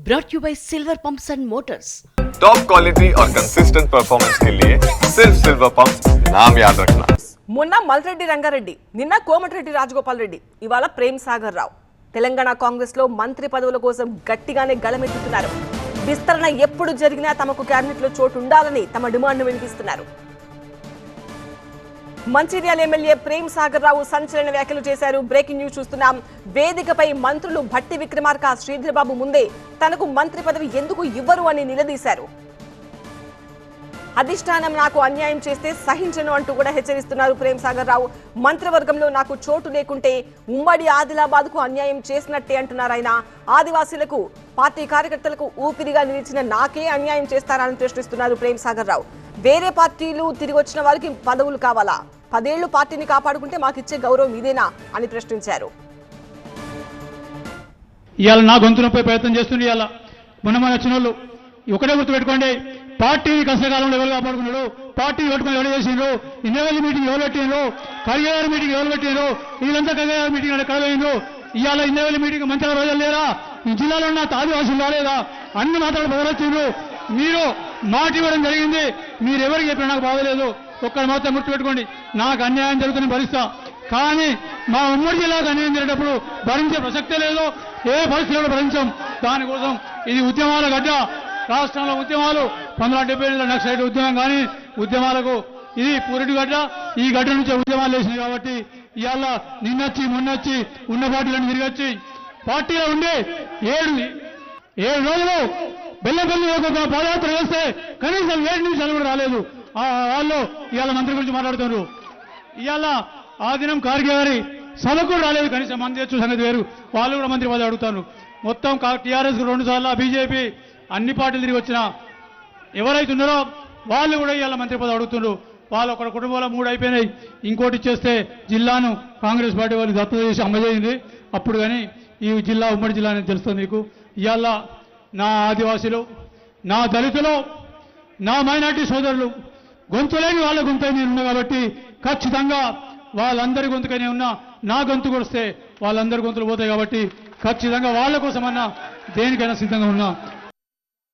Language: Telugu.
brought you by Silver Pumps and Motors. Top quality और कंसिस्टेंट परफॉर्मेंस के लिए सिर्फ सिल्वर पंप्स नाम याद रखना. మొన్న మల్రెడ్డి రంగారెడ్డి, నిన్న కోమటిరెడ్డి రాజగోపాల్ రెడ్డి, ఇవాళ ప్రేమ్ సాగర్ రావు తెలంగాణ కాంగ్రెస్ లో మంత్రి పదవుల కోసం గట్టిగానే గళమెత్తుతున్నారు. విస్తరణ ఎప్పుడు జరిగినా తమకు కేబినెట్ లో చోటు ఉండాలని తమ డిమాండ్ వినిపిస్తున్నారు. మంచిర్యాల ఎమ్మెల్యే ప్రేమ్ సాగర్ రావు సంచలన వ్యాఖ్యలు చేశారు. బ్రేకింగ్ న్యూస్ చూస్తున్నాం. వేదికపై మంత్రులు భట్టి విక్రమార్క, శ్రీధర్ బాబు ముందే తనకు మంత్రి పదవి ఎందుకు ఇవ్వరు అని నిలదీశారు. అధిష్టానం నాకు అన్యాయం చేస్తే సహించను అంటూ కూడా హెచ్చరిస్తున్నారు ప్రేమ్ సాగర్ రావు. మంత్రివర్గంలో నాకు చోటు లేకుంటే ఉమ్మడి ఆదిలాబాద్ కు అన్యాయం చేసినట్టే అంటున్నారు ఆయన. ఆదివాసీలకు, పార్టీ కార్యకర్తలకు ఊపిరిగా నిలిచిన నాకే అన్యాయం చేస్తారని ప్రశ్నిస్తున్నారు ప్రేమ్ సాగర్ రావు. వేరే పార్టీలు తిరిగి వచ్చిన వారికి పదవులు కావాలా? 10 ఏళ్లు పార్టీని కాపాడుకుంటే మాకిచ్చే గౌరవం ఇదేనా అని ప్రశ్నించారు. ఇవాళ నా గొంతునపై ప్రయత్నం చేస్తుంది. ఇవాళ మొన్న వచ్చిన వాళ్ళు ఒకటే గుర్తుపెట్టుకోండి, పార్టీని కష్టకాలంలో ఎవరు కాపాడుకున్నాడు, పార్టీ పెట్టుకుని ఎవరు చేసిండ్రు, ఇన్నోవెల్ మీటింగ్ ఎవరు పెట్టిండ్రు, కరిగారు మీటింగ్ ఎవరు పెట్టిండ్రు, వీళ్ళంతా కరిగారు మీటింగ్ ఎక్కడ పోయిండ్రు. ఇవాళ ఇన్నోవెల్ మీటింగ్ మంచిగా రోజులు లేరా? ఈ జిల్లాలో ఉన్న ఆదివాసులు రాలేదా? అన్ని మాత్రాలు బదలొచ్చిండ్రు. మీరు మాట ఇవ్వడం జరిగింది. మీరు ఎవరికి చెప్పినా నాకు బాధలేదు. ఒక్కరు మాత్రం గుర్తుపెట్టుకోండి, నాకు అన్యాయం జరుగుతుందని భరిస్తా. కానీ మా ఉమ్మడి జిల్లాకు అన్యాయం జరిగేటప్పుడు భరించే ప్రసక్తే లేదు. ఏ పరిస్థితుల్లో భరించాం. దానికోసం ఇది ఉద్యమాల గడ్డ. రాష్ట్రంలో ఉద్యమాలు 1970 నక్సలైట్ ఉద్యమం కానీ ఉద్యమాలకు ఇది పూరిటి గడ్డ. ఈ గడ్డ నుంచే ఉద్యమాలు వేసినాయి. కాబట్టి ఇవాళ నిన్నొచ్చి మొన్నొచ్చి ఉన్న పార్టీలను తిరిగొచ్చి పార్టీలో ఉండి 7 రోజులు బెల్లపల్లి పాదయాత్ర చేస్తే కనీసం 7 నిమిషాలు కూడా రాలేదు. వాళ్ళు ఇవాళ మంత్రి గురించి మాట్లాడుతున్నారు. ఇవాళ ఆ దినం ఖార్గే గారి సభకు కూడా రాలేదు. కనీసం మంత్రి వచ్చే సంగతి వేరు, వాళ్ళు కూడా మంత్రి పదవి అడుగుతారు. మొత్తం టీఆర్ఎస్ 2 సార్లు, బీజేపీ అన్ని పార్టీలు తిరిగి వచ్చిన ఎవరైతే ఉన్నారో వాళ్ళు కూడా ఇవాళ మంత్రి పదవి అడుగుతున్నారు. వాళ్ళు ఒక కుటుంబంలో 3 అయిపోయినాయి. ఇంకోటి ఇచ్చేస్తే జిల్లాను కాంగ్రెస్ పార్టీ వాళ్ళు దత్తత చేసి అమ్మజేయింది. అప్పుడు కానీ ఈ జిల్లా ఉమ్మడి జిల్లా అనేది తెలుస్తుంది మీకు. ఇవాళ నా ఆదివాసీలు, నా దళితులు, నా మైనార్టీ సోదరులు గొంతులేని వాళ్ళ గొంతు నేను ఉన్నా కాబట్టి ఖచ్చితంగా వాళ్ళందరి గొంతుకనే ఉన్నా. నా గొంతు కొడిస్తే వాళ్ళందరి గొంతులు పోతాయి కాబట్టి ఖచ్చితంగా వాళ్ళ కోసమన్నా దేనికైనా సిద్ధంగా ఉన్నా.